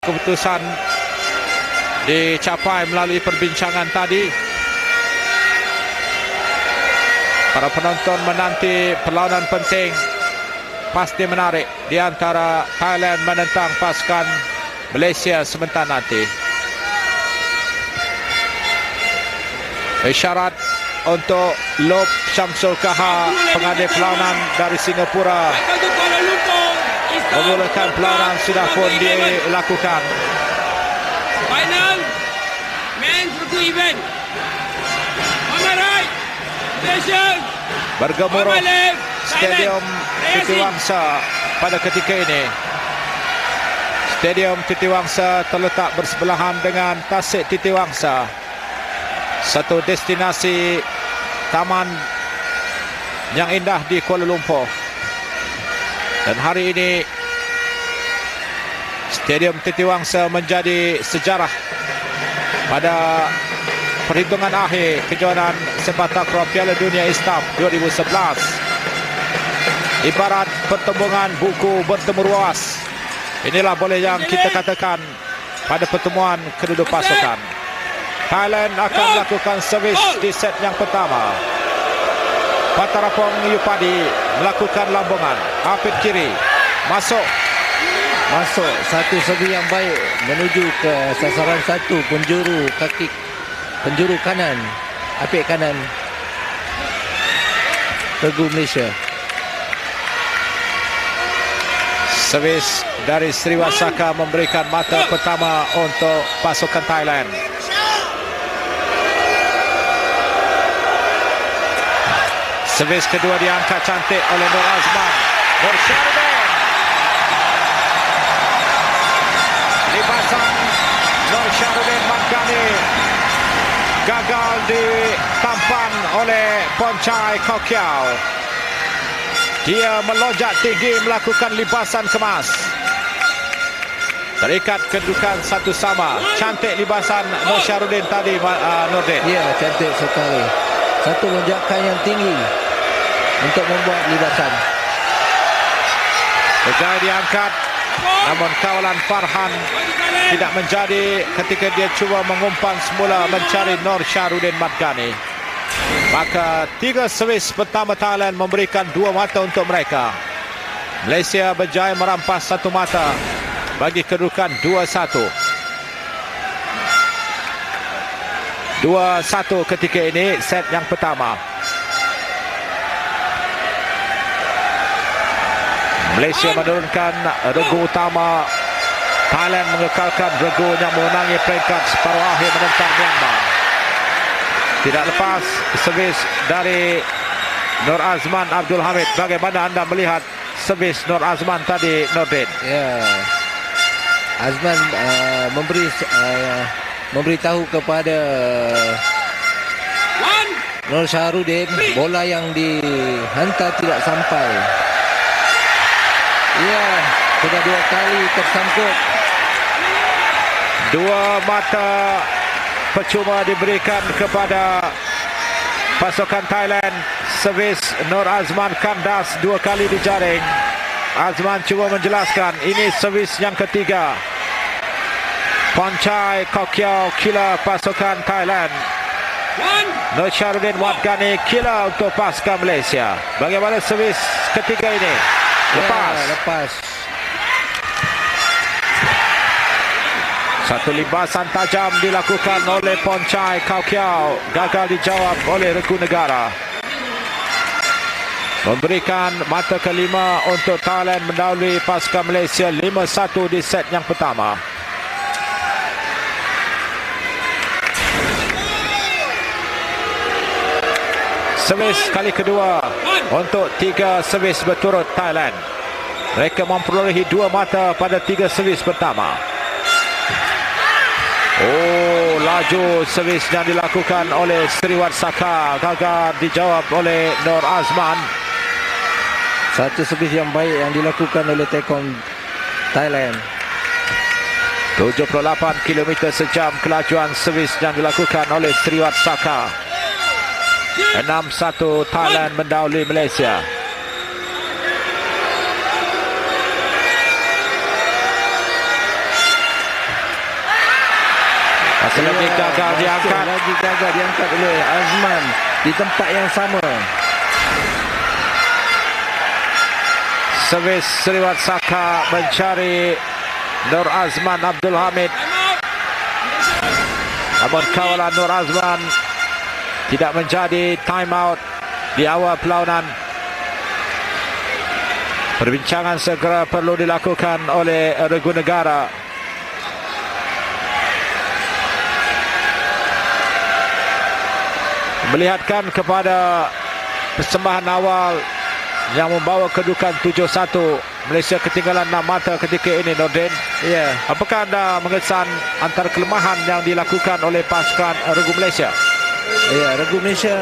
Keputusan dicapai melalui perbincangan tadi. Para penonton menanti perlawanan penting, pasti menarik di antara Thailand menentang pasukan Malaysia sebentar nanti. Isyarat untuk Lob Syamsul Kaha, pengadil perlawanan dari Singapura, memulakan perlawanan sudah pun dilakukan. Final men's rugby event. On my right, Malaysia. Bergemuruh Stadium Titiwangsa pada ketika ini. Stadium Titiwangsa terletak bersebelahan dengan Tasik Titiwangsa, satu destinasi taman yang indah di Kuala Lumpur. Dan hari ini Stadium Titiwangsa menjadi sejarah pada perhitungan akhir kejuaraan sepak takraw Piala Dunia Islam 2011. Ibarat pertembungan buku bertemu ruas. Inilah boleh yang kita katakan pada pertemuan kedua pasukan. Thailand akan melakukan servis di set yang pertama. Patarapong Yupadi melakukan lambungan. Hafid kiri masuk satu segi yang baik menuju ke sasaran satu penjuru kaki, penjuru kanan, apik kanan Regu Malaysia. Servis dari Sriwasaka memberikan mata pertama untuk pasukan Thailand. Servis kedua diangkat cantik oleh Nur Azman. Nur Syarudin. Libasan Nur Syarudin Madgani gagal ditampan oleh Poncai Kokiau. Dia melonjak tinggi melakukan libasan kemas. Terikat kedudukan satu sama. Cantik libasan Nur Syarudin tadi, Nurdin. Ya, cantik sekali. Satu lonjakan yang tinggi untuk membuat libasan. Berjaya diangkat, namun kawalan Farhan tidak menjadi ketika dia cuba mengumpan semula mencari Nur Syarudin Madgani. Maka tiga servis pertama Thailand memberikan dua mata untuk mereka. Malaysia berjaya merampas satu mata bagi kedudukan 2-1. 2-1 ketika ini set yang pertama. Malaysia menurunkan regu utama. Thailand mengekalkan regu yang memenangi peringkat separuh akhir menentang Myanmar. Tidak lepas servis dari Nur Azman Abdul Hamid. Bagaimana anda melihat servis Nur Azman tadi, Nurdin? Ya, Azman memberitahu kepada Nur Syarudin bola yang dihantar tidak sampai. Ya, sudah dua kali tersangkut. Dua mata percuma diberikan kepada pasukan Thailand. Servis Nur Azman kandas dua kali dijaring. Azman cuba menjelaskan ini servis yang ketiga. Poncai Kokiau killer pasukan Thailand. Nur Syarudin Madgani killer untuk pasukan Malaysia. Bagaimana servis ketiga ini? Lepas. Satu libasan tajam dilakukan oleh Poncai Kokiau, gagal dijawab oleh Regu Negara. Memberikan mata kelima untuk Thailand mendahului pasukan Malaysia 5-1 di set yang pertama. Servis kali kedua untuk tiga servis berturut Thailand. Mereka memperolehi dua mata pada tiga servis pertama. Laju servis yang dilakukan oleh Sriwasaka gagal dijawab oleh Nur Azman. Satu servis yang baik yang dilakukan oleh Tekong Thailand. 78 km sejam kelajuan servis yang dilakukan oleh Sriwasaka. 6-1 Thailand mendahului Malaysia. Masih lagi gagal diangkat. Lagi gagal diangkat oleh Azman di tempat yang sama. Servis Sriwat Saka mencari Nur Azman Abdul Hamid. Namun kawalan Nur Azman tidak menjadi time out di awal perlawanan. Perbincangan segera perlu dilakukan oleh Regu Negara. Melihatkan kepada persembahan awal yang membawa kedudukan 7-1. Malaysia ketinggalan 6 mata ketika ini, Nordin. Ya. Apakah anda mengesan antara kelemahan yang dilakukan oleh pasukan Regu Malaysia? Ya, Regu Malaysia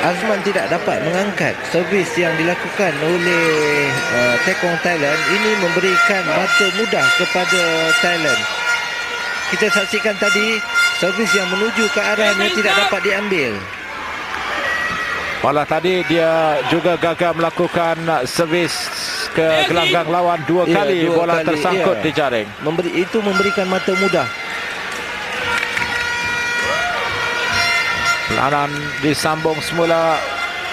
Azman tidak dapat mengangkat servis yang dilakukan oleh Tekong Thailand. Ini memberikan mata mudah kepada Thailand. Kita saksikan tadi servis yang menuju ke arahnya tidak dapat diambil. Malah tadi dia juga gagal melakukan servis ke gelanggang lawan dua kali. Bola tersangkut di jaring. Itu memberikan mata mudah. Perlawanan disambung semula.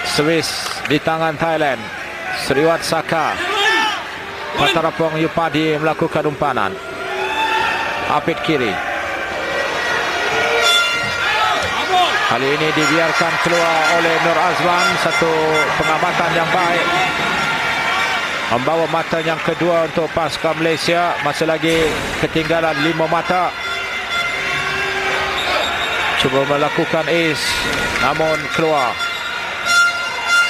Servis di tangan Thailand. Sriwat Saka. Patarapong Yupadi melakukan umpanan. Apit kiri. Kali ini dibiarkan keluar oleh Nur Azman. Satu pengamatan yang baik. Membawa mata yang kedua untuk pasukan Malaysia. Masih lagi ketinggalan 5 mata. Cuba melakukan ace, namun keluar.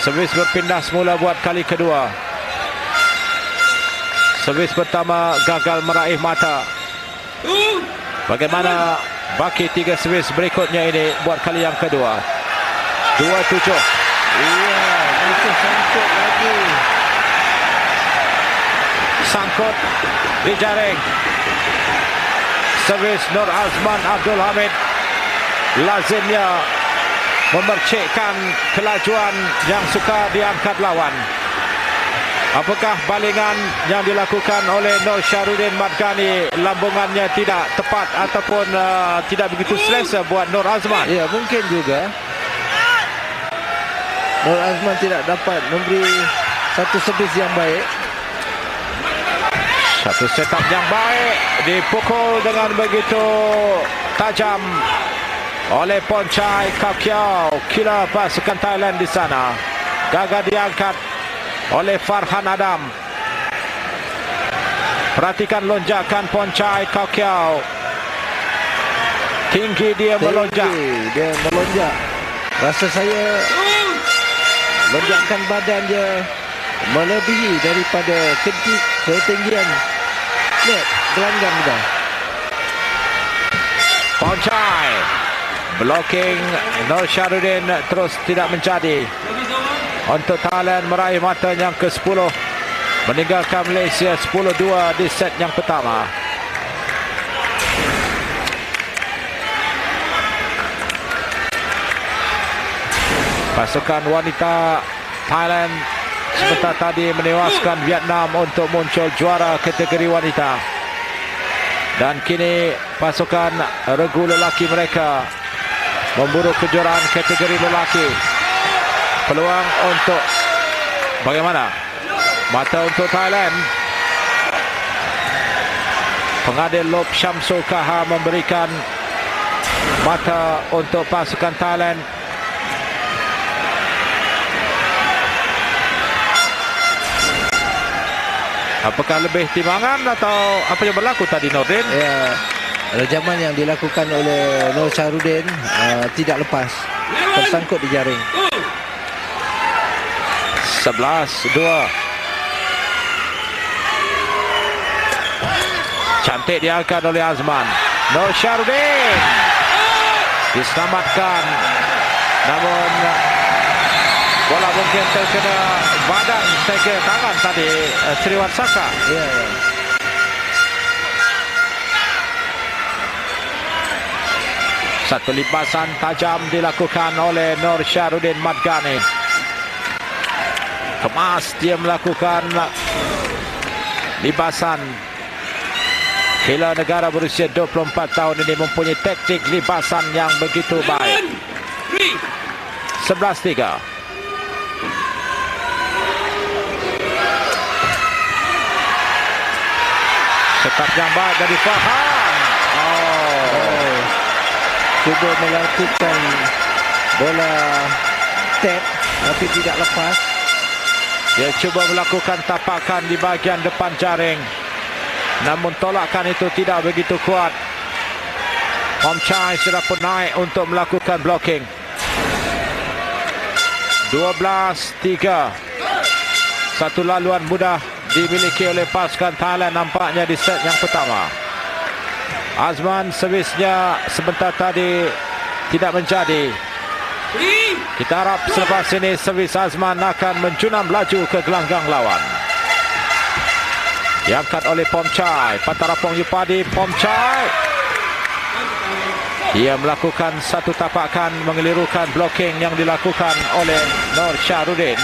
Servis berpindah semula buat kali kedua. Servis pertama gagal meraih mata. Bagaimana baki 3 servis berikutnya ini buat kali yang kedua? 2-7. Iya, itu sangkut lagi. Sangkut di jaring. Servis Nur Azman Abdul Hamid lazimnya memercikkan kelajuan yang suka diangkat lawan. Apakah balingan yang dilakukan oleh Nur Syarudin Madgani lambungannya tidak tepat ataupun tidak begitu selesa buat Nur Azman? Ya, mungkin juga Nur Azman tidak dapat memberi satu servis yang baik. Satu setup yang baik dipukul dengan begitu tajam oleh Poncai Kakiau. Kila pasukan Thailand di sana. Gagal diangkat oleh Farhan Adam. Perhatikan lonjakan Poncai Kakiau. Tinggi dia melonjak. Dia melonjak. Rasa saya lonjakan badan dia melebihi daripada ketinggian net gelanggang dah. Poncai blocking Nur Syarudin terus tidak menjadi. Untuk Thailand meraih mata yang ke-10, meninggalkan Malaysia 10-2 di set yang pertama. Pasukan wanita Thailand sebentar tadi menewaskan Vietnam untuk muncul juara kategori wanita. Dan kini pasukan regu lelaki mereka memburu kejuaraan kategori lelaki. Peluang untuk bagaimana? Mata untuk Thailand. Pengadil Lop Syamsul Kaha memberikan mata untuk pasukan Thailand. Apakah lebih timbangan atau apa yang berlaku tadi, Nordin? Ya, rejaman yang dilakukan oleh Nur Syarudin tidak lepas, tersangkut di jaring. 11-2. Cantik diangkat oleh Azman. Nur Syarudin diselamatkan, namun bola mungkin terkena badan, saya kira tangan tadi Sriwat Saka. Ya. Satu lipasan tajam dilakukan oleh Nur Syarudin Madgani. Kemas dia melakukan lipasan. Kila negara berusia 24 tahun ini mempunyai taktik libasan yang begitu baik. 11-3. Sekat yang baik dari Farhan. Cuba melakukan bola tap tapi tidak lepas. Dia cuba melakukan tapakan di bahagian depan jaring, namun tolakan itu tidak begitu kuat. Pomchai sudah pun naik untuk melakukan blocking. 12-3. Satu laluan mudah dimiliki oleh pasukan Thailand nampaknya di set yang pertama. Azman servisnya sebentar tadi tidak menjadi. Kita harap selepas ini servis Azman akan menjunam laju ke gelanggang lawan. Diangkat oleh Pomchai. Patarapong Yupadi. Pomchai. Dia melakukan satu tapakan mengelirukan blocking yang dilakukan oleh Nur Syahrudin.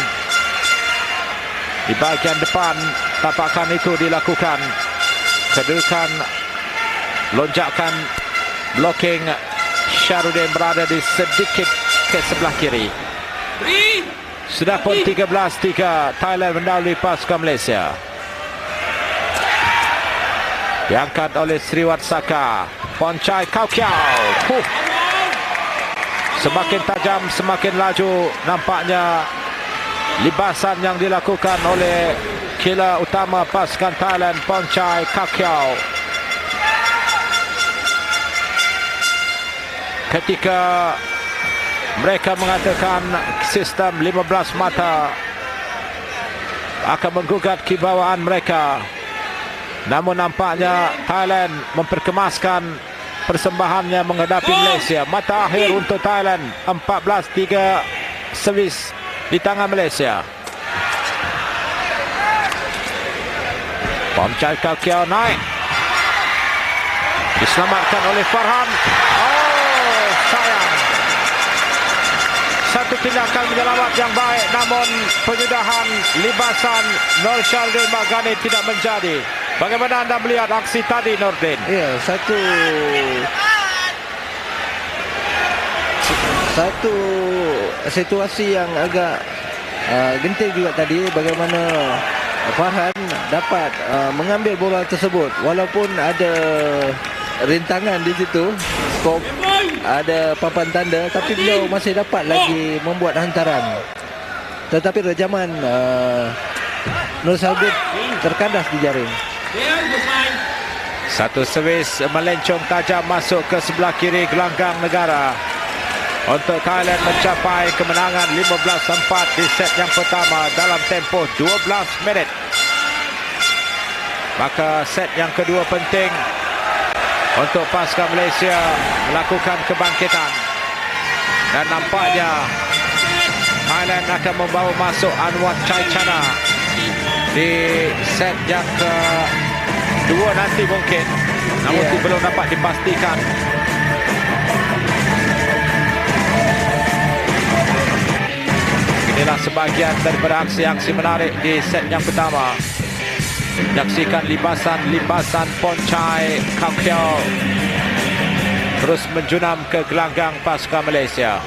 Di bahagian depan tapakan itu dilakukan. Kedudukan lonjakan blocking Syahrudin berada di sedikit ke sebelah kiri. Sudah pun 13-3. Thailand mendahului pasukan Malaysia. Diangkat oleh Sriwat Saka. Pomchai Kaukiau. Semakin tajam, semakin laju. Nampaknya libasan yang dilakukan oleh killer utama pasukan Thailand, Pomchai Kaukiau. Ketika mereka mengatakan sistem 15 mata akan menggugat kebawaan mereka, namun nampaknya Thailand memperkemaskan persembahannya menghadapi Malaysia. Mata akhir untuk Thailand. 14-3 servis di tangan Malaysia. Pomchai Kaukiau naik, diselamatkan oleh Farhan. Sayang, satu tindakan menyelamat yang baik, namun penyudahan libasan Nur Syahrudin Margani tidak menjadi. Bagaimana anda melihat aksi tadi, Nordin? Ya, satu situasi yang agak genting juga tadi. Bagaimana Farhan dapat mengambil bola tersebut walaupun ada rintangan di situ, skop, ada papan tanda, tapi beliau masih dapat lagi membuat hantaran. Tetapi rejaman Nur Syahrudin terkandas di jaring. Satu servis melencong tajam masuk ke sebelah kiri gelanggang negara untuk Thailand mencapai kemenangan 15-4 di set yang pertama dalam tempoh 12 minit. Maka set yang kedua penting untuk pasukan Malaysia melakukan kebangkitan, dan nampaknya Thailand akan membawa masuk Anwar Chaichana di set yang kedua nanti mungkin, namun belum dapat dipastikan. Inilah sebahagian daripada aksi-aksi menarik di set yang pertama. Menyaksikan libasan Pomchai Kaukiau terus menjunam ke gelanggang pasukan Malaysia.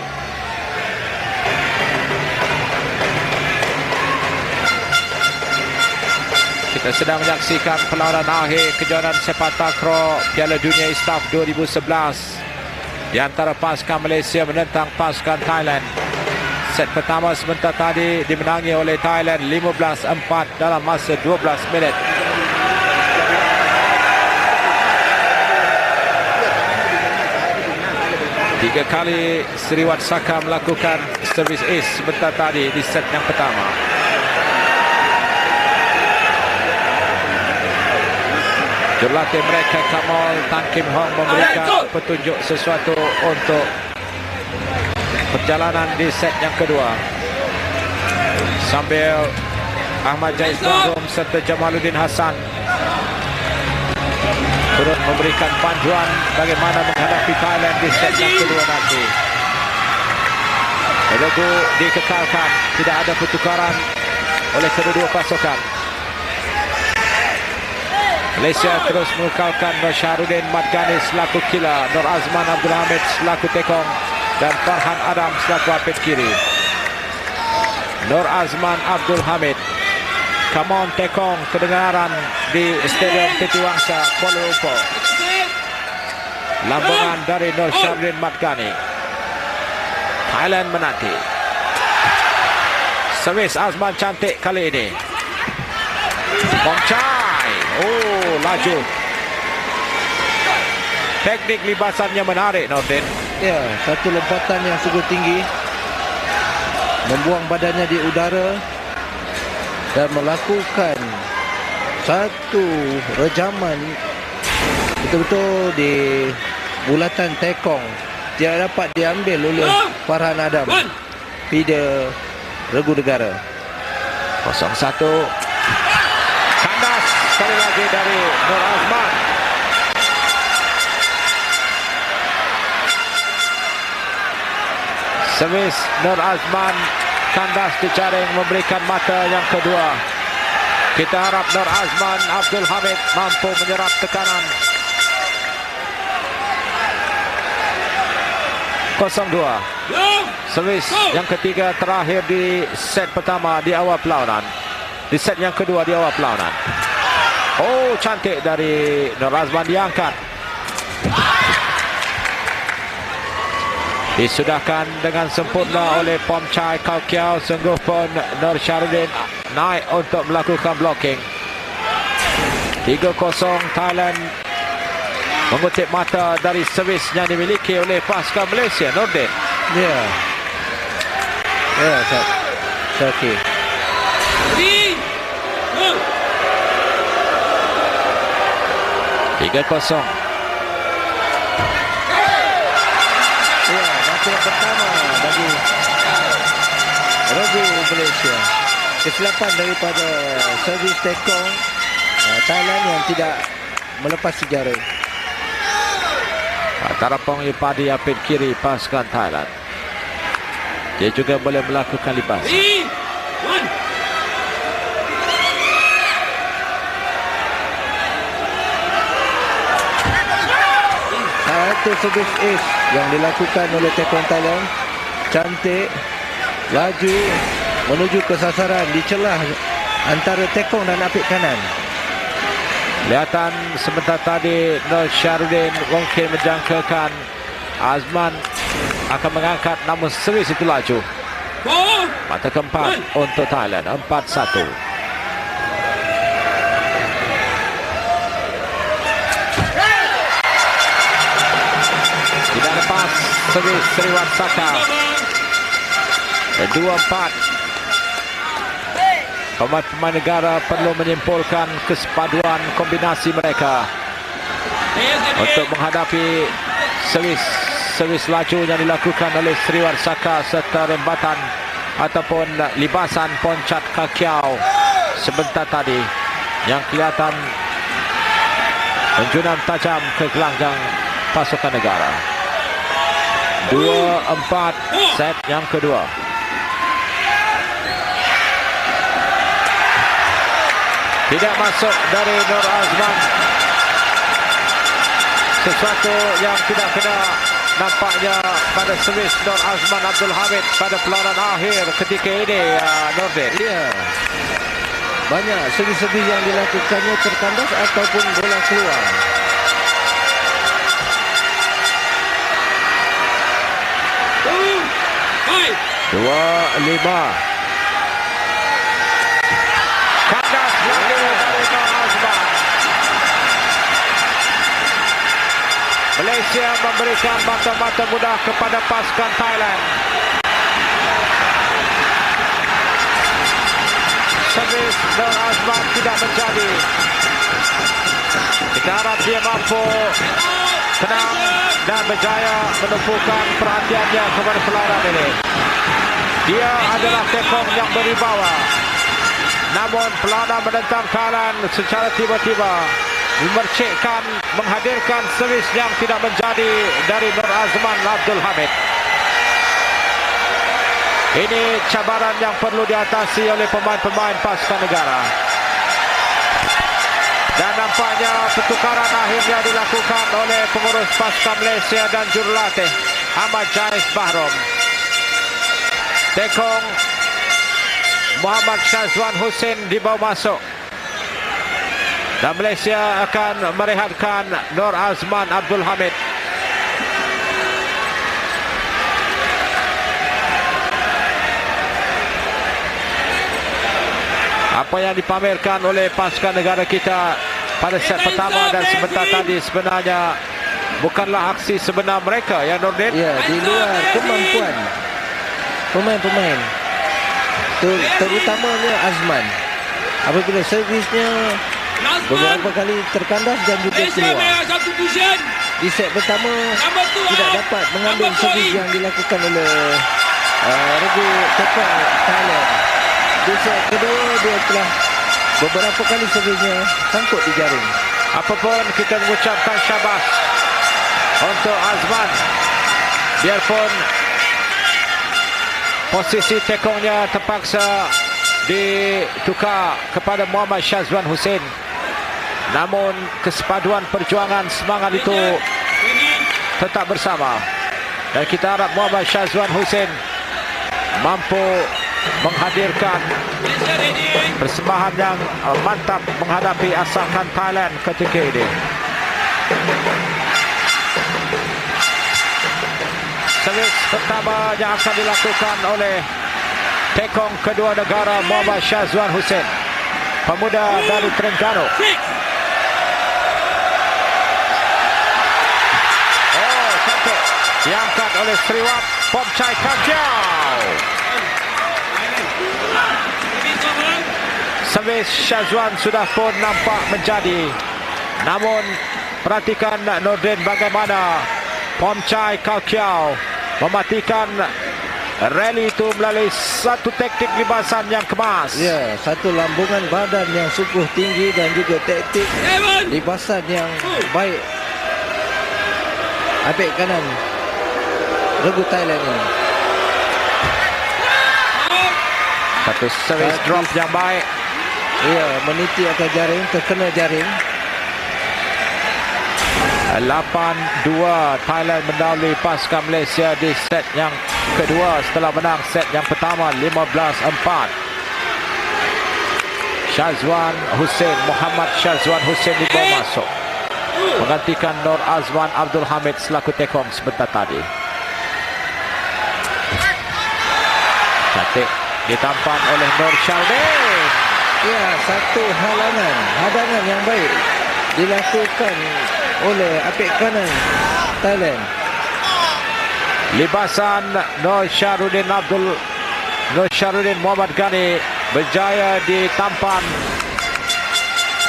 Kita sedang menyaksikan perlawanan akhir kejuaraan sepak takraw Piala Dunia ISTAF 2011 di antara pasukan Malaysia menentang pasukan Thailand. Set pertama sebentar tadi dimenangi oleh Thailand 15-4 dalam masa 12 minit. Tiga kali Sriwat Saka melakukan servis ace sebentar tadi di set yang pertama. Jurulatih mereka Kamal Tan Kim Hong memberikan petunjuk sesuatu untuk perjalanan di set yang kedua, sambil Ahmad Jais Bahrum serta Jamaluddin Hassan turut memberikan panduan bagaimana menghadapi Thailand di set yang kedua nanti. Lagu dikekalkan, tidak ada pertukaran oleh kedua-dua pasukan. Malaysia terus mengekalkan Nur Syahrudin Madgani selaku killer, Nur Azman Abdul Hamid selaku tekong dan Farhan Adam selaku apit kiri. Nur Azman Abdul Hamid, come on tekong, kedengaran di Stadium Titi Wangsa Kuala Lumpur. Lambungan dari Nur Syahrudin Madgani. Thailand menanti. Servis Azman cantik kali ini. Bongcai. Oh, laju. Teknik libasannya menarik, Nordin. Ya, satu lompatan yang sungguh tinggi, membuang badannya di udara dan melakukan satu rejaman betul-betul di bulatan tekong. Dia dapat diambil oleh Farhan Adam, feeder Regu Negara. 0-1. Kandas sekali lagi dari Nur Azman. Servis Nur Azman, kandas dijaring memberikan mata yang kedua. Kita harap Nur Azman Abdul Hamid mampu menyerap tekanan. 0-2. Servis yang ketiga terakhir di set pertama di awal perlawanan. Di set yang kedua di awal perlawanan. Oh, cantik dari Nur Azman, diangkat. Disudahkan dengan sempurna oleh Pomchai Kau Kiau. Sungguh pun Nur Syahrudin naik untuk melakukan blocking. 3-0 Thailand mengutip mata dari servis yang dimiliki oleh pasukan Malaysia, Nordin. Ya. Ya, okey. 3-0. Ya, mata yang pertama bagi Regu Malaysia. Kesilapan daripada servis tekong Thailand yang tidak melepas sejarah. Tarapong Ipadi apit kiri pasukan Thailand. Dia juga boleh melakukan lipas. Satu servis ace yang dilakukan oleh tekong Thailand. Cantik, laju menuju ke sasaran di celah antara tekong dan apit kanan. Kelihatan sebentar tadi Nur Syahrudin mungkin menjangkakan Azman akan mengangkat, namun servis itu laju. Mata keempat untuk Thailand. 4-1. Tidak lepas servis Sriwansaka. 2-4. Pemain-pemain negara perlu menyimpulkan kesepaduan kombinasi mereka untuk menghadapi servis laju yang dilakukan oleh Sriwansaka serta rembatan ataupun libasan Ponchat Kakiau sebentar tadi yang kelihatan menjunam tajam ke gelanggang pasukan negara. 2-4 set yang kedua. Tidak masuk dari Nur Azman. Sesuatu yang tidak kena nampaknya pada servis Nur Azman Abdul Hamid pada perlawanan akhir ketika ini, Nordin. Ya. Banyak servis-servis yang dilakukannya terkandas ataupun bola keluar. Dua lima. Kandas lagi dari Nur Azman. Malaysia memberikan mata-mata mudah kepada pasukan Thailand. Servis Nur Azman tidak menjadi. Kita harap dia mampu tenang dan berjaya menumpukan perhatiannya kepada perlawanan ini. Dia adalah tekong yang berwibawa. Namun perlawanan menentang Thailand secara tiba-tiba memercikkan, menghadirkan servis yang tidak menjadi dari Nur Azman Abdul Hamid. Ini cabaran yang perlu diatasi oleh pemain-pemain pasukan negara. Dan nampaknya pertukaran akhirnya dilakukan oleh pengurus pasukan Malaysia dan jurulatih Ahmad Jais Bahrom. Tekong Muhammad Syazwan Hussein dibawa masuk. Dan Malaysia akan merehatkan Nur Azman Abdul Hamid. Apa yang dipamerkan oleh pasukan negara kita pada set pertama dan sebentar tadi sebenarnya bukanlah aksi sebenar mereka, ya Nordin? Ya, di luar kemampuan pemain-pemain, terutamanya Azman. Apabila servisnya beberapa kali terkandas dan juga keluar. Di set pertama tidak dapat mengambil servis yang dilakukan oleh regu Tekong Thailand. Di set kedua dia telah beberapa kali servisnya sangkut di jaring. Apapun kita mengucapkan syabas untuk Azman. Biarpun posisi tekongnya terpaksa ditukar kepada Muhammad Syazwan Hussein, namun kesepaduan perjuangan semangat itu tetap bersama. Dan kita harap Muhammad Syazwan Hussein mampu menghadirkan persembahan yang mantap menghadapi asalkan Thailand ketika ini. Servis pertama yang akan dilakukan oleh tekong kedua negara Muhammad Syazwan Hussein, pemuda dari Terengganu. Oh, cantik. Diangkat oleh Sriwap Pomchai Kakiau. Servis Syazwan sudah pun nampak menjadi. Namun perhatikan Nordin bagaimana Pomchai Kakiau mematikan rally itu melalui satu taktik libasan yang kemas. Ya, satu lambungan badan yang sungguh tinggi dan juga taktik libasan yang baik. Abek kanan regu Thailand ini. Satu servis drop yang baik. Ya, meniti atas jaring, terkena jaring. 8-2 Thailand mendahului pasukan Malaysia di set yang kedua setelah menang set yang pertama 15-4. Syazwan Hussein, Muhammad Syazwan Hussein dibawa masuk menggantikan Nur Azman Abdul Hamid selaku tekong sebentar tadi. Cantik ditampan oleh Nur Syaldin. Ya, satu hadangan yang baik dilakukan oleh apik kanan Thailand. Libasan Nur Syarudin Muhammad Ghani berjaya ditampan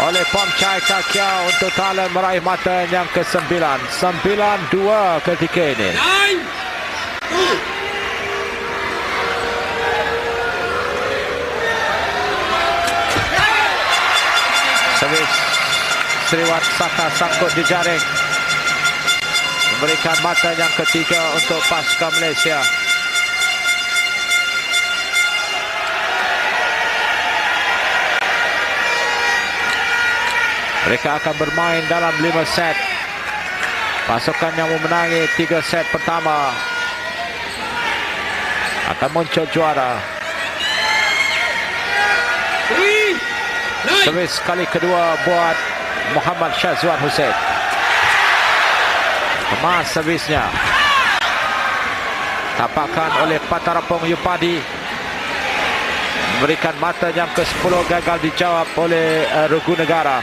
oleh Pomchai Kakiau untuk Thailand meraih mata yang ke-9. 9-2 ketika ini. Servis Sriwat Saka sangkut di jaring, memberikan mata yang ketiga untuk pasukan Malaysia. Mereka akan bermain dalam 5 set. Pasukan yang memenangi 3 set pertama akan muncul juara. Servis kali kedua buat Muhammad Syazwan Hussein. Kemas servisnya. Tapakan oleh Patarapong Yupadi. Memberikan mata yang ke-10 gagal dijawab oleh regu negara.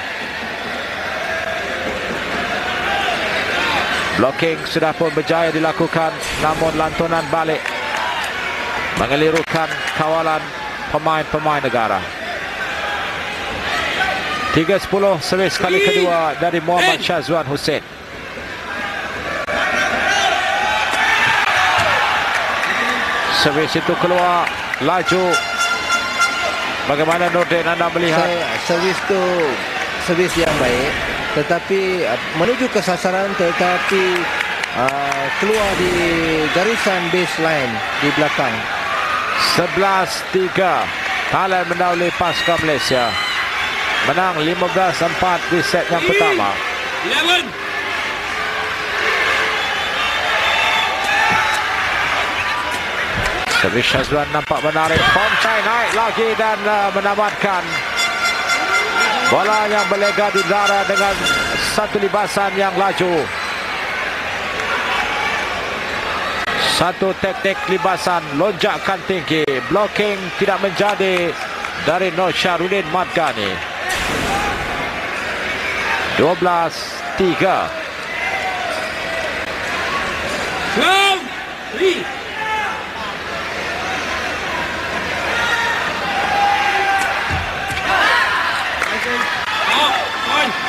Blocking sudah pun berjaya dilakukan, namun lantunan balik mengelirukan kawalan pemain-pemain negara. 3-10 servis kali kedua dari Muhammad Syazwan Hussein. Servis itu keluar laju. Bagaimana Nordin anda melihat? Servis itu servis yang baik, tetapi menuju ke sasaran, tetapi keluar di garisan baseline di belakang. 11-3 Thailand mendahului pasukan Malaysia. menang 15-4 di set yang pertama. 11. Servis Syazwan nampak menarik. Pontai naik lagi dan menamatkan. Bola yang berlega di udara dengan satu libasan yang laju. Satu teknik libasan, lonjakan tinggi. Blocking tidak menjadi dari Nur Syarudin Madgani. 12-3. 12-3.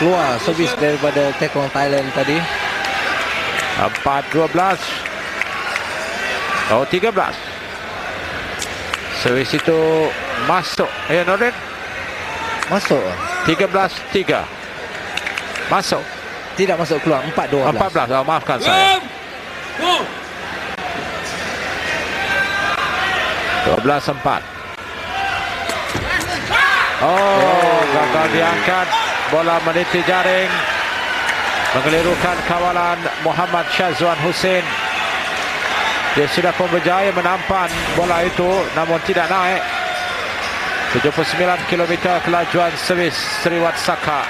Keluar servis daripada Tekong Thailand tadi. 4-12. Oh, 13. Servis itu masuk. Nordin. Masuk. 13-3. Masuk. Tidak masuk, keluar. 4-12. 14. Oh, maafkan saya. 12-4. Oh, gagal diangkat. Bola meniti jaring. Mengelirukan kawalan Muhammad Syazwan Hussein. Dia sudah pun berjaya menampan bola itu, namun tidak naik. 79 km kelajuan servis Sriwat Saka.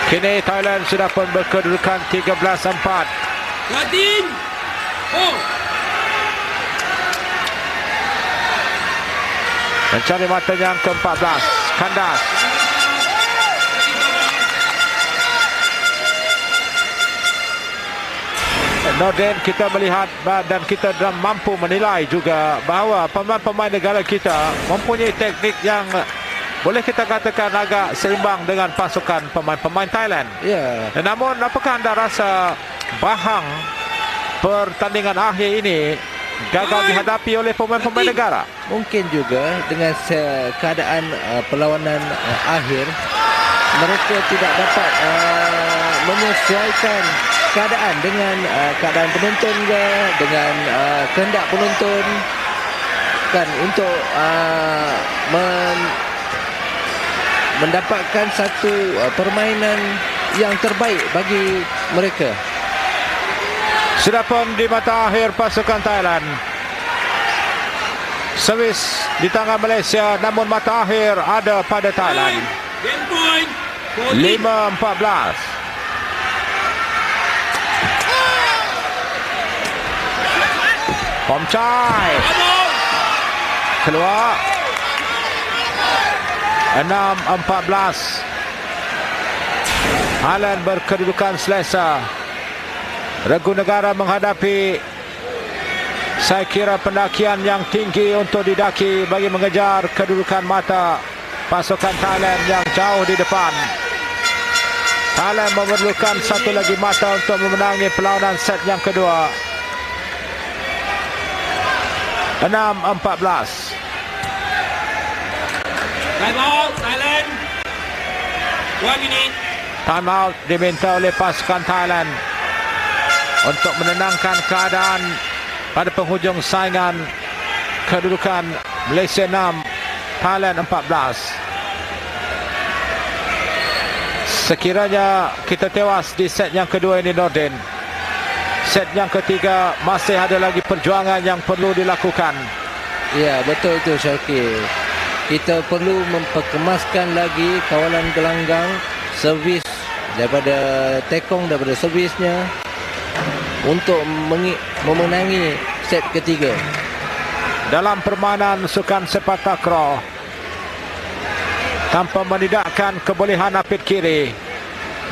Kini Thailand sudah pun berkedudukan 13-4. 13. Mencari mata yang ke-14. Kandas. Nordin, kita melihat dan kita mampu menilai juga bahawa pemain-pemain negara kita mempunyai teknik yang boleh kita katakan agak seimbang dengan pasukan pemain-pemain Thailand. Ya. Namun apakah anda rasa bahang pertandingan akhir ini gagal dihadapi oleh pemain-pemain negara? Mungkin juga dengan keadaan perlawanan akhir, mereka tidak dapat menyesuaikan keadaan dengan keadaan penonton ke, dengan kehendak penonton kan, untuk mendapatkan satu permainan yang terbaik bagi mereka. Sudah pun di mata akhir pasukan Thailand. Servis di tangan Malaysia, namun mata akhir ada pada Thailand. Game point. 5-14. Pomchai keluar. 6-14. Thailand berkedudukan selesa. Regu negara menghadapi, saya kira, pendakian yang tinggi untuk didaki bagi mengejar kedudukan mata pasukan Thailand yang jauh di depan. Thailand memerlukan satu lagi mata untuk memenangi perlawanan set yang kedua. 6-14. Time out, Thailand. 1 minute. Time out diminta oleh pasukan Thailand untuk menenangkan keadaan pada penghujung saingan kedudukan Malaysia 6, Thailand 14. Sekiranya kita tewas di set yang kedua ini, Nordin, set yang ketiga masih ada lagi perjuangan yang perlu dilakukan. Ya, betul itu Syakir. Kita perlu memperkemaskan lagi kawalan gelanggang, servis daripada Tekong, daripada servisnya, untuk memenangi set ketiga. Dalam permainan sukan sepak takraw, tanpa menidakkan kebolehan apit kiri,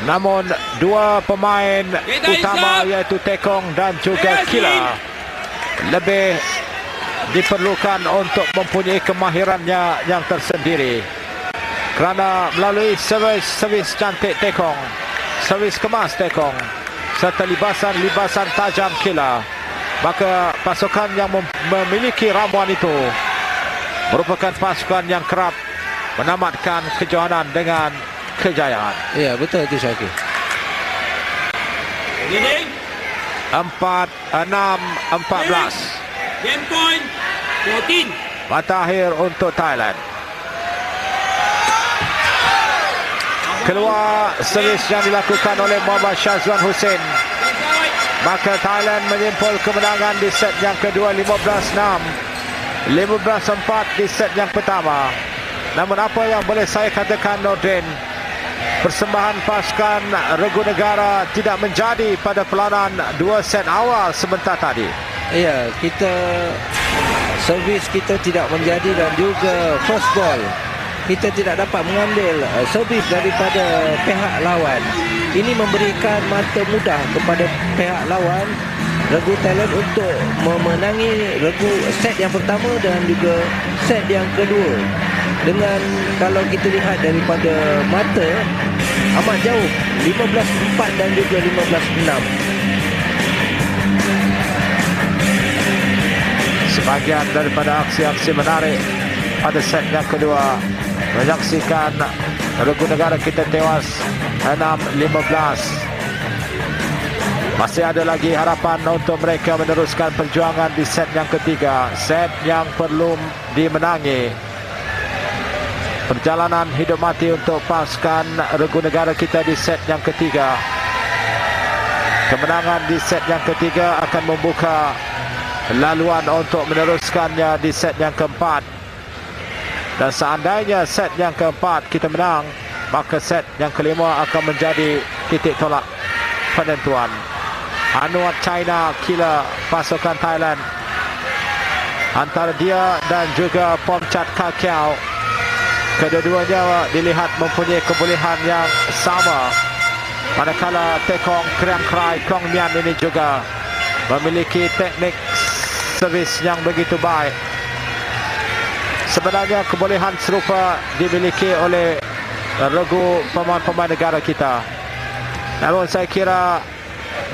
namun dua pemain utama iaitu Tekong dan juga Kila lebih diperlukan untuk mempunyai kemahirannya yang tersendiri, kerana melalui servis cantik Tekong, servis kemas Tekong, serta libasan tajam Kila, maka pasukan yang memiliki ramuan itu merupakan pasukan yang kerap menamatkan kejohanan dengan kejayaan. Ya, betul itu Syakir. 4-6-14. Game point 14. Mata akhir untuk Thailand. Keluar servis yang dilakukan oleh Muhammad Syazwan Hussein. Maka Thailand menyimpul kemenangan di set yang kedua 15-6, 15-4 di set yang pertama. Namun apa yang boleh saya katakan, Nordin, persembahan pasukan Regu Negara tidak menjadi pada peranan dua set awal sebentar tadi. Ya, servis kita tidak menjadi dan juga first ball kita tidak dapat mengambil servis daripada pihak lawan. Ini memberikan mata mudah kepada pihak lawan Regu Thailand untuk memenangi set yang pertama dan juga set yang kedua. Dengan kalau kita lihat daripada mata amat jauh, 15-4 dan juga 15-6. Sebahagian daripada aksi-aksi menarik pada set yang kedua menyaksikan Regu Negara kita tewas 6-15. Masih ada lagi harapan untuk mereka meneruskan perjuangan di set yang ketiga, set yang perlu dimenangi. Perjalanan hidup mati untuk pasukan Regu Negara kita di set yang ketiga. Kemenangan di set yang ketiga akan membuka laluan untuk meneruskannya di set yang keempat. Dan seandainya set yang keempat kita menang, maka set yang kelima akan menjadi titik tolak penentuan. Anuat China killer pasukan Thailand. Antara dia dan juga Pomchat Kakiao, kedua-duanya dilihat mempunyai kebolehan yang sama. Manakala Tekong Kriang Krai Kong Mian ini juga memiliki teknik servis yang begitu baik. Sebenarnya kebolehan serupa dimiliki oleh regu pemain-pemain negara kita. Namun saya kira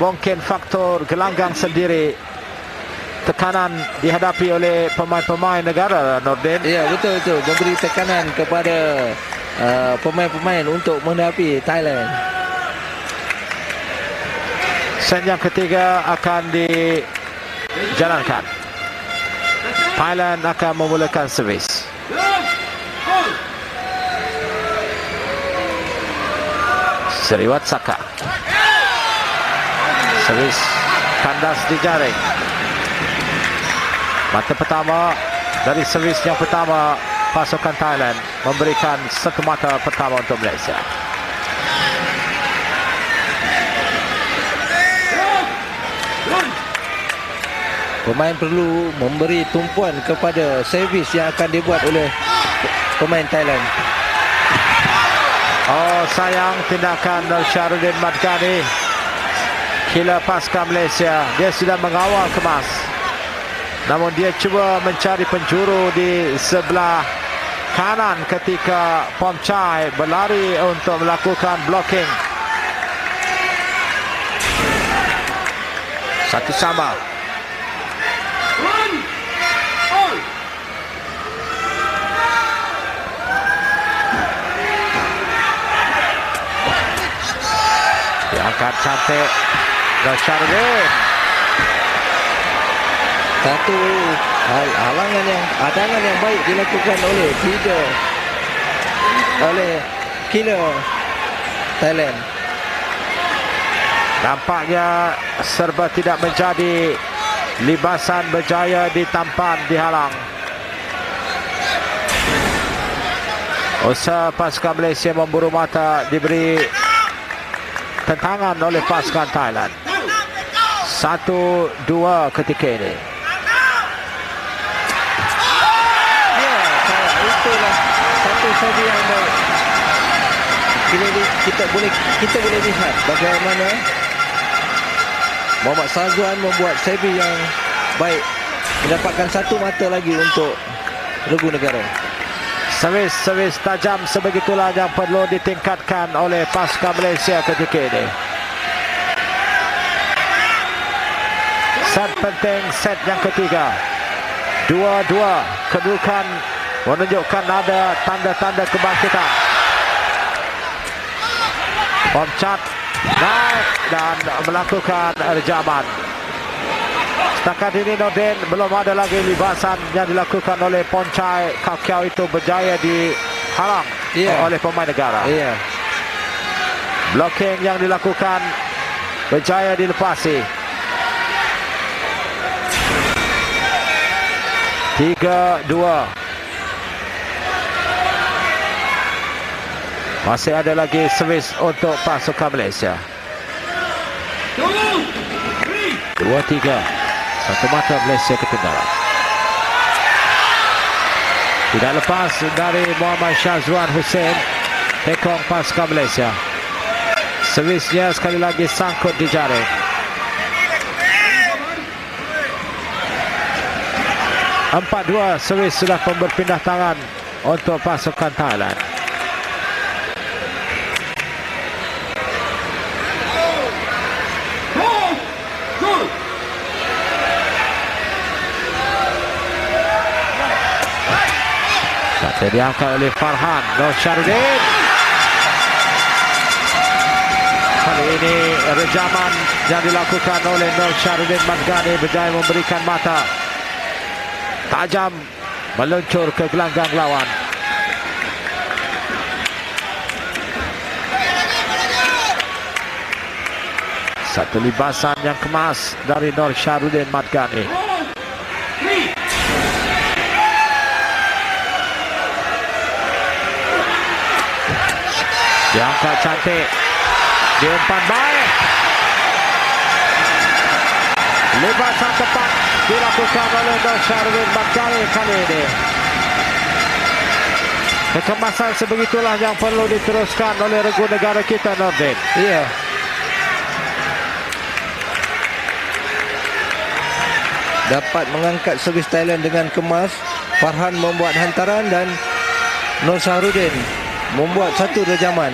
mungkin faktor gelanggang sendiri, tekanan dihadapi oleh pemain-pemain negara, Nordin. Ya, betul-betul memberi tekanan kepada pemain-pemain untuk menghadapi Thailand. Set yang ketiga akan dijalankan. Thailand akan memulakan servis. Seriwat Saka. Servis kandas di jaring. Mata pertama dari servis yang pertama, pasukan Thailand memberikan satu mata pertama untuk Malaysia. Pemain perlu memberi tumpuan kepada servis yang akan dibuat oleh pemain Thailand. Oh, sayang tindakan Syarudin Madgani, killer pasukan Malaysia. Dia sudah mengawal kemas, namun dia cuba mencari penjuru di sebelah kanan ketika Pomchai berlari untuk melakukan blocking. Satu sama. Diangkat cantik Syarudin. Satu hadangan yang baik dilakukan oleh killer Thailand. Nampaknya serba tidak menjadi. Libasan berjaya ditampan, dihalang. Usaha pasukan Malaysia memburu mata diberi tentangan oleh pasukan Thailand. 1-2 ketika ini. Ya, itulah satu saja yang baik. Kita boleh lihat bagaimana Muhammad Syazwan membuat servis yang baik, mendapatkan satu mata lagi untuk Regu Negara. Servis tajam sebegitulah yang perlu ditingkatkan oleh pasukan Malaysia ketika ini. Set penting, set yang ketiga. 2-2, kedudukan menunjukkan ada tanda-tanda kebangkitan. Pomchat naik dan melakukan rejaman. Setakat ini Nordin belum ada lagi libasan yang dilakukan oleh Pomchai. Kakiao itu berjaya dihalang oleh pemain negara. Iya. Blocking yang dilakukan berjaya dilepasi. 3-2. Masih ada lagi servis untuk pasukan Malaysia. 2-3. Satu mata Malaysia ketinggalan. Tidak lepas dari Muhammad Syazwan Hussein. Tekong pasukan Malaysia. Servisnya sekali lagi sangkut di jaring. 4-2. Servis sudah pun berpindah tangan untuk pasukan Thailand. Satu diangkat oleh Farhan Nur Syarudin. Kali ini rejaman yang dilakukan oleh Nur Syarudin Madgani berjaya memberikan mata. Tajam meluncur ke gelanggang lawan. Satu libasan yang kemas dari Nur Syarudin Madgani. Diangkat cantik. Diumpan baik. Libasan tepat dilakukan oleh Nur Syarudin Madgani kali ini. Kekemasan sebegitulah yang perlu diteruskan oleh regu negara kita, Nordin. Ya. Dapat mengangkat servis Thailand dengan kemas. Farhan membuat hantaran dan Nur Syarudin membuat satu rejaman.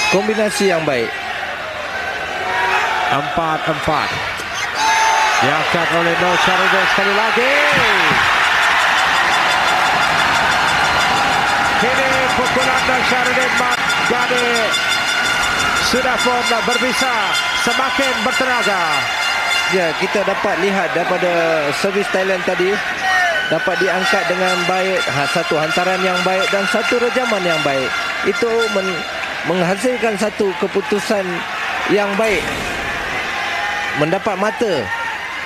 Kombinasi yang baik. 4-4. Diangkat oleh Nur Syarudin sekali lagi. Kini pukulan Nur Syarudin Madgani sudah pun berbisa, semakin bertenaga. Ya, kita dapat lihat daripada servis Thailand tadi dapat diangkat dengan baik. Satu hantaran yang baik dan satu rejaman yang baik. Itu menghasilkan satu keputusan yang baik. Mendapat mata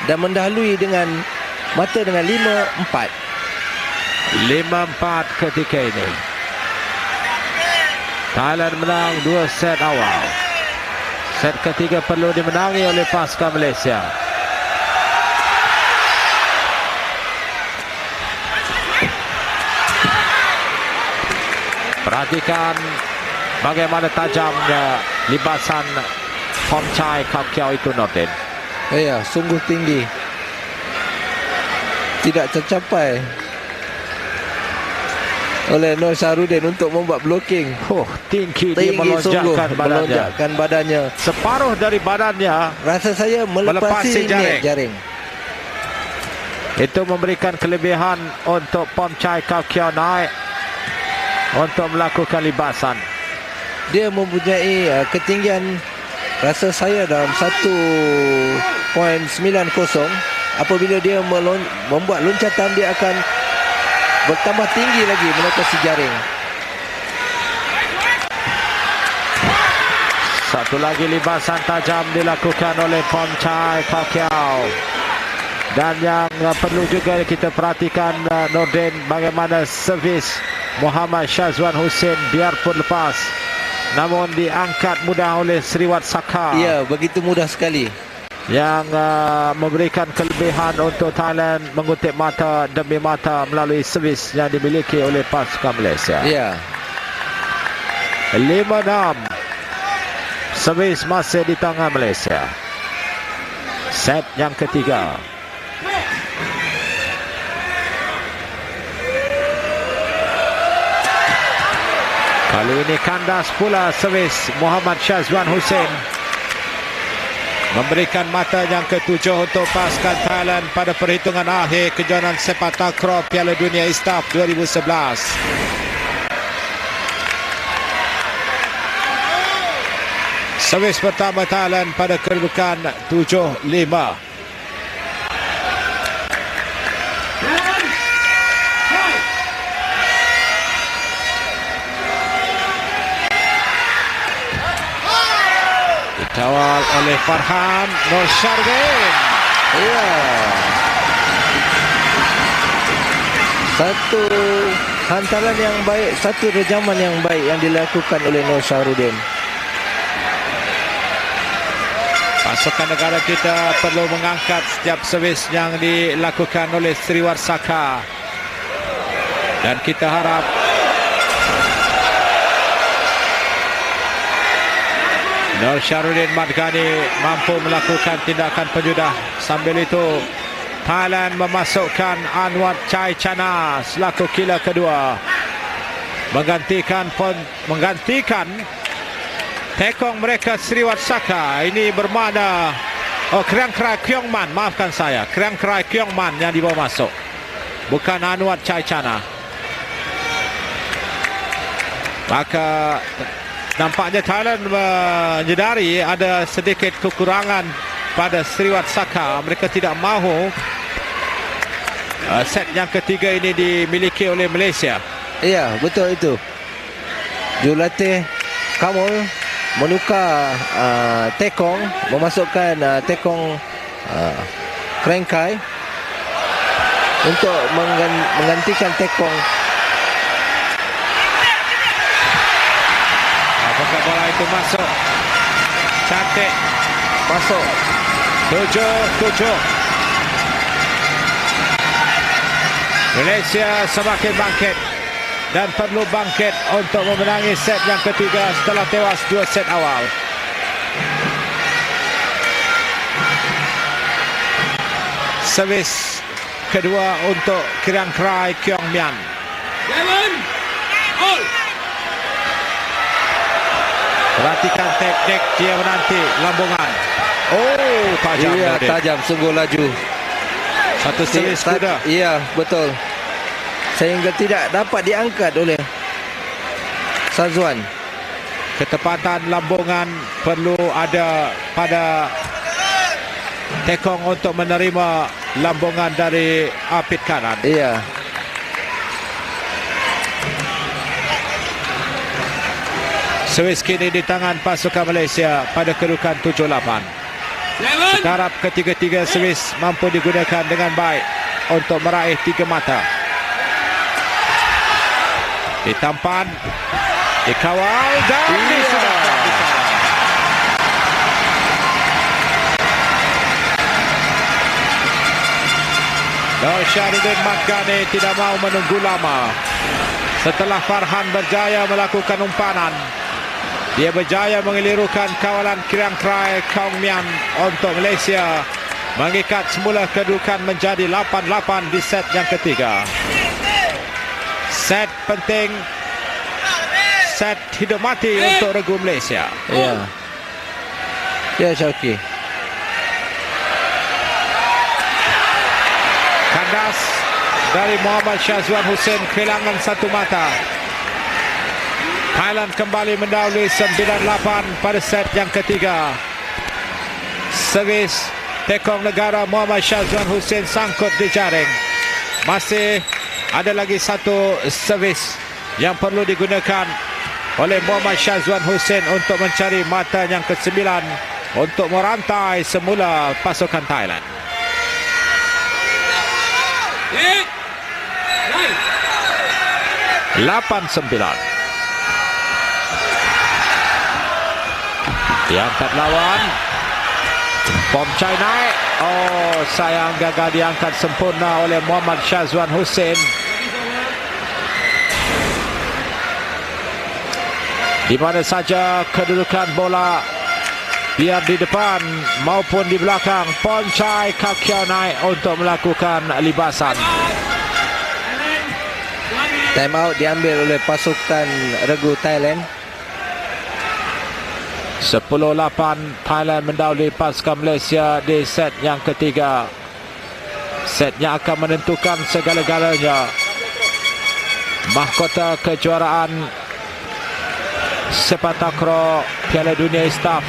dan mendahului dengan mata dengan 5-4. 5-4 ketika ini. Thailand menang 2 set awal. Set ketiga perlu dimenangi oleh pasukan Malaysia. Perhatikan bagaimana tajamnya libasan Pornchai Kau itu, Nordin. Ya, sungguh tinggi. Tidak tercapai oleh Nur Syarudin untuk membuat blocking. Tinggi dia melonjakkan badannya. Separuh dari badannya Rasa saya melepasi jaring. Itu memberikan kelebihan untuk Pornchai Kau naik untuk melakukan libasan. Dia mempunyai ketinggian rasa saya dalam 1.90. Apabila dia membuat loncatan, dia akan bertambah tinggi lagi melintasi jaring. Satu lagi libasan tajam dilakukan oleh Pornchai Kau. Dan yang perlu juga kita perhatikan, Nordin, bagaimana servis Muhammad Syazwan Hussein biarpun lepas, namun diangkat mudah oleh Sriwat Saka. Ya, begitu mudah sekali. Yang memberikan kelebihan untuk Thailand mengutip mata demi mata melalui servis yang dimiliki oleh pasukan Malaysia. Ya. 5-6. Servis masih di tangan Malaysia. Set yang ketiga. Kali ini kandas pula servis Muhammad Syazwan Hussein. Memberikan mata yang ketujuh untuk pasukan Thailand pada perhitungan akhir kejohanan sepak takraw Piala Dunia ISTAF 2011. Servis pertama Thailand pada kedudukan 7-5. Dikawal oleh Farhan Nur Syarudin. Ya. Satu hantaran yang baik, satu rejaman yang baik yang dilakukan oleh Nur Syarudin. Pasukan negara kita perlu mengangkat setiap servis yang dilakukan oleh Sriwarsaka. Dan kita harap Nur Syarudin Madgani mampu melakukan tindakan penjudah. Sambil itu Thailand memasukkan Anwar Chai Chana selaku killer kedua, menggantikan tekong mereka Sriwarsaka. Ini bermakna Kriang Krai Kyongman, maafkan saya, Kriang Krai Kyongman yang dibawa masuk, bukan Anwar Chai Chana. Maka nampaknya Thailand menyedari ada sedikit kekurangan pada Sriwarsaka. Mereka tidak mahu set yang ketiga ini dimiliki oleh Malaysia. Ya, betul itu. Jurulatih Kamul menukar tekong, memasukkan tekong Krengkai untuk menggantikan tekong. Apakah bola itu masuk? Cantik. Masuk. 7-7. Malaysia semakin bangkit dan perlu bangkit untuk memenangi set yang ketiga setelah tewas 2 set awal. Servis kedua untuk Kriang Krai Kyongman. Perhatikan teknik dia menanti lambungan. Oh, tajam. Iya, tajam, sungguh laju. Satu servis kuda. Iya, betul. Sehingga tidak dapat diangkat oleh Shazwan. Ketepatan lambungan perlu ada pada tekong untuk menerima lambungan dari apit kanan. Iya. Servis kini di tangan pasukan Malaysia pada kedudukan 7-8. Kita harap ketiga-tiga servis mampu digunakan dengan baik untuk meraih 3 mata. Ditampan, dikawal dan disudahkan. Nur Syarudin Madgani tidak mahu menunggu lama. Setelah Farhan berjaya melakukan umpanan, dia berjaya mengelirukan kawalan Kriang Krai Kyongman untuk Malaysia mengikat semula kedudukan menjadi 8-8 di set yang ketiga. Set penting, set hidup mati untuk regu Malaysia. Ya. Ya, Syauqi. Kandas dari Muhammad Shazwan Hussein kehilangan 1 mata. Thailand kembali mendahului 9-8 pada set yang ketiga. Servis tekong negara Muhammad Shazwan Hussein sangkut di jaring. Masih ada lagi satu servis yang perlu digunakan oleh Muhammad Shazwan Hussein untuk mencari mata yang ke-9 untuk merantai semula pasukan Thailand. 8-9. Diangkat lawan. Bom Chai naik. Oh, sayang gagal diangkat sempurna oleh Muhammad Shazwan Hussein. Di mana saja kedudukan bola, biar di depan maupun di belakang, Pom Chai Kakiao naik untuk melakukan libasan. Time out diambil oleh pasukan regu Thailand. 10-8 Thailand mendahului pasukan Malaysia di set yang ketiga. Set yang akan menentukan segala-galanya. Mahkota kejuaraan sepak takraw Piala Dunia Istaf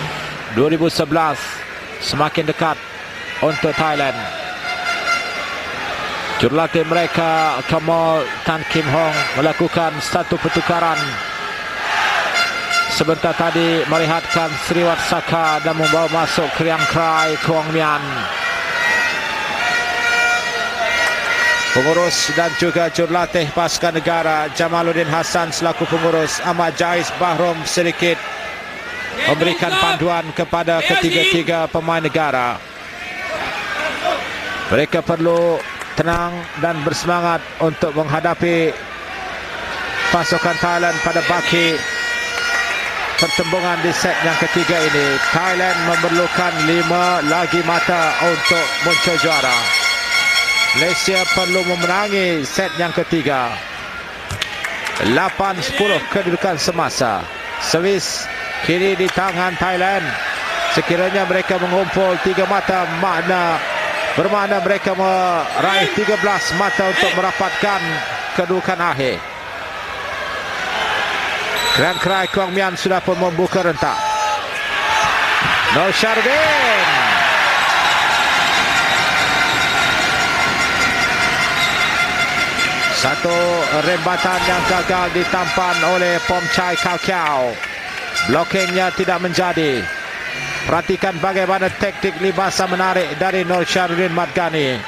2011 semakin dekat untuk Thailand. Jurulatih mereka Kamal Tan Kim Hong melakukan satu pertukaran sebentar tadi melihatkan Sriwat Saka dan membawa masuk Kriang Krai Kuang Mian. Pengurus dan juga jurulatih pasukan negara Jamaluddin Hassan selaku pengurus, Ahmad Jais Bahrom sedikit memberikan panduan kepada ketiga-tiga pemain negara. Mereka perlu tenang dan bersemangat untuk menghadapi pasukan Thailand pada baki pertembungan di set yang ketiga ini. Thailand memerlukan 5 lagi mata untuk muncul juara. Malaysia perlu memenangi set yang ketiga. 8-10 kedudukan semasa. Servis kini di tangan Thailand. Sekiranya mereka mengumpul 3 mata, bermakna mereka meraih 13 mata untuk merapatkan kedudukan akhir. Kriang Krai Kuang Mian sudah pun membuka rentak. Nur Syarudin. Satu rembatan yang gagal ditampan oleh Pomchai Kao Kiao. Blockingnya tidak menjadi. Perhatikan bagaimana taktik libasan menarik dari Nur Syarudin Madgani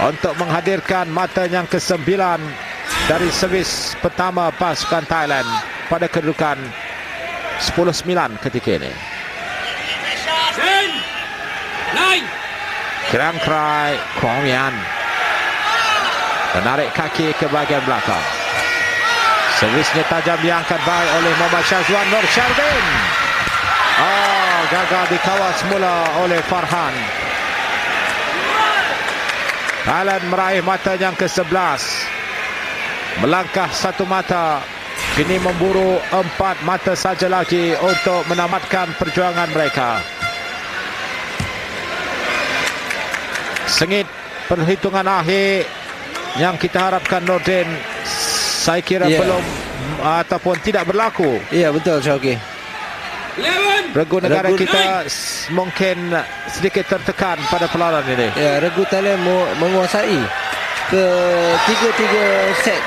untuk menghadirkan mata yang ke-9 dari servis pertama pasukan Thailand pada kedudukan 10-9 ketika ini. Kriang Krai Kuang Mian menarik kaki ke bahagian belakang. Servisnya tajam diangkat baik oleh Muhammad Syazwan. Nur Syarudin gagal dikawal semula oleh Farhan. Thailand meraih mata yang ke-11. Melangkah 1 mata. Kini memburu 4 mata saja lagi untuk menamatkan perjuangan mereka. Sengit perhitungan akhir yang kita harapkan, Nordin, saya kira belum ataupun tidak berlaku. Ya, betul, Syauqi. Regu negara kita mungkin sedikit tertekan pada perlawanan ini. Ya, regu Thailand menguasai ketiga set.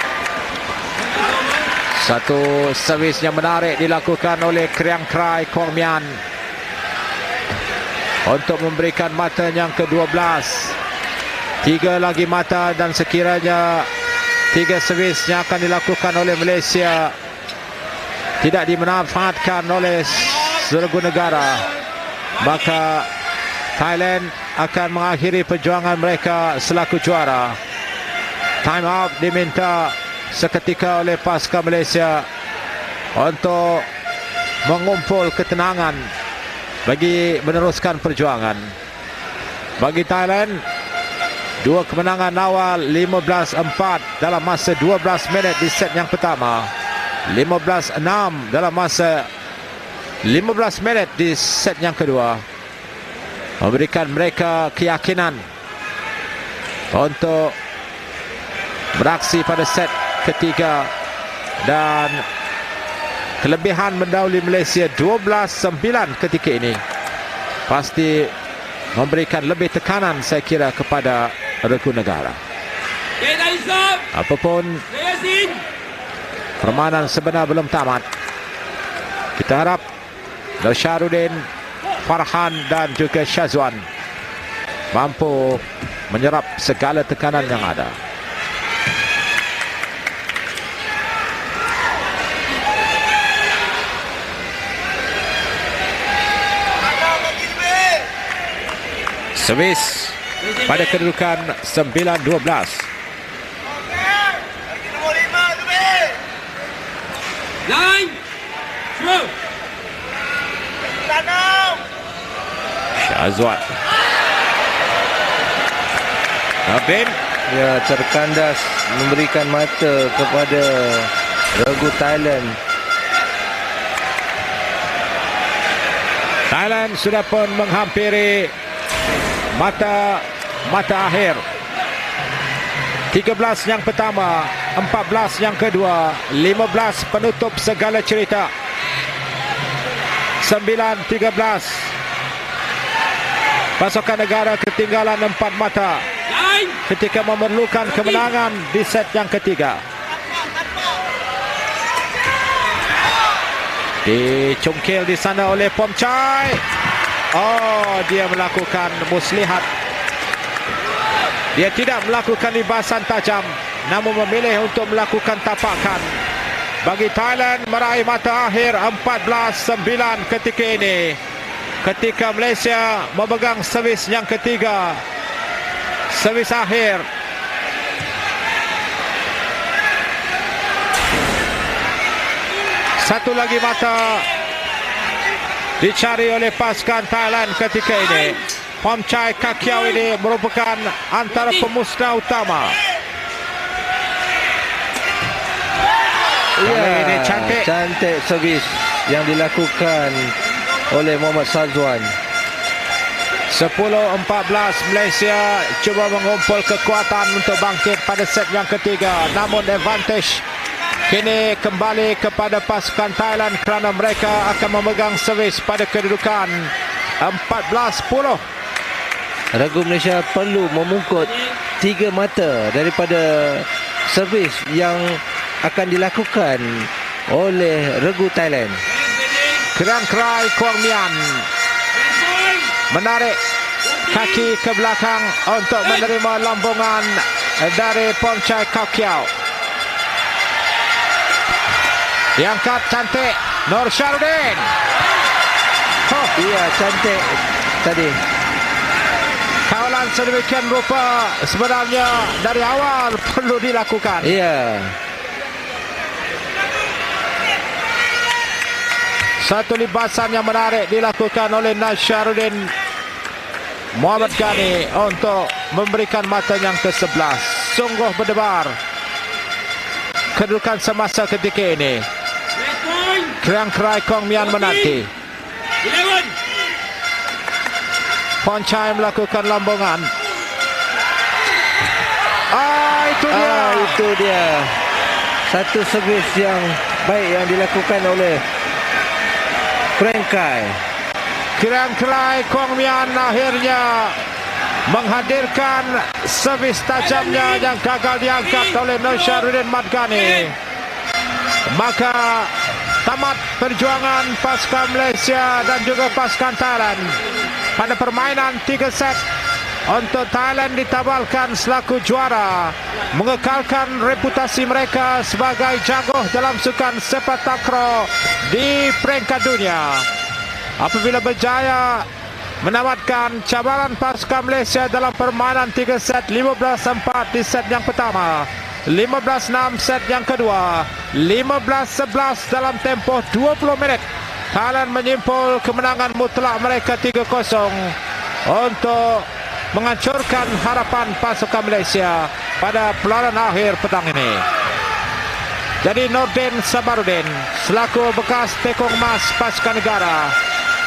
Satu servis yang menarik dilakukan oleh Kriang Krai Kuang Mian untuk memberikan mata yang ke-12. 3 lagi mata dan sekiranya 3 servis yang akan dilakukan oleh Malaysia tidak dimanfaatkan oleh seregu negara, maka Thailand akan mengakhiri perjuangan mereka selaku juara. Time out diminta seketika oleh pasukan Malaysia untuk mengumpul ketenangan bagi meneruskan perjuangan. Bagi Thailand, 2 kemenangan awal, 15-4 dalam masa 12 minit di set yang pertama, 15-6 dalam masa 15 minit di set yang kedua, memberikan mereka keyakinan untuk beraksi pada set ketiga, dan kelebihan mendahului Malaysia 12-9 ketika ini pasti memberikan lebih tekanan, saya kira, kepada regu negara. Apapun, permainan sebenar belum tamat. Kita harap Nur Syarudin, Farhan dan juga Syazwan mampu menyerap segala tekanan yang ada. Servis pada kedudukan 9-12. Syazwan. Nordin. Ya, terkandas memberikan mata kepada regu Thailand. Thailand sudah pun menghampiri mata akhir. 13 yang pertama, 14 yang kedua, 15 penutup segala cerita. 9-13. Pasukan negara ketinggalan 4 mata ketika memerlukan kemenangan di set yang ketiga. Dicungkil di sana oleh Pomchai. Oh, dia melakukan muslihat. Dia tidak melakukan libasan tajam, namun memilih untuk melakukan tapakan. Bagi Thailand meraih mata akhir 14-9 ketika ini. Ketika Malaysia memegang servis yang ketiga. Servis akhir. Satu lagi mata dicari oleh pasukan Thailand ketika ini. Pomchai Kakiau ini merupakan antara pemusnah utama. Ya, ini cantik servis yang dilakukan oleh Muhammad Sazwan. 10-14 Malaysia cuba mengumpul kekuatan untuk bangkit pada set yang ketiga. Namun advantage kini kembali kepada pasukan Thailand kerana mereka akan memegang servis pada kedudukan 14-10. Regu Malaysia perlu memungkut 3 mata daripada servis yang akan dilakukan oleh regu Thailand. Kerang-kerai Kuang Mian menarik kaki ke belakang untuk menerima lambungan dari Pomchai Kakiau. Diangkat cantik Nur Syarudin. Oh, iya, cantik tadi. Kawalan sedemikian rupa sebenarnya dari awal perlu dilakukan. Iya. Satu libasan yang menarik dilakukan oleh Nasharuddin Muhammad Ghani untuk memberikan mata yang ke-11. Sungguh berdebar kedudukan semasa ketika ini. Kerang-kerai Kuang Mian menanti. Pomchai melakukan lambungan. Itu dia. Itu dia. Satu servis yang baik yang dilakukan oleh Kerangkai. Kerang-kerai Kuang Mian akhirnya menghadirkan servis tajamnya yang gagal diangkat oleh Nasharuddin Madgani. Maka tamat perjuangan pasukan Malaysia dan juga pasukan Thailand pada permainan 3 set. Untuk Thailand ditabalkan selaku juara, mengekalkan reputasi mereka sebagai jagoh dalam sukan sepak takraw di peringkat dunia. Apabila berjaya menamatkan cabaran pasukan Malaysia dalam permainan 3 set, 15-4 di set yang pertama, 15-6 set yang kedua, 15-11 dalam tempoh 20 minit. Thailand menyimpul kemenangan mutlak mereka 3-0 untuk menghancurkan harapan pasukan Malaysia pada perlawanan akhir petang ini. Jadi Nordin Sabarudin selaku bekas tekong emas pasukan negara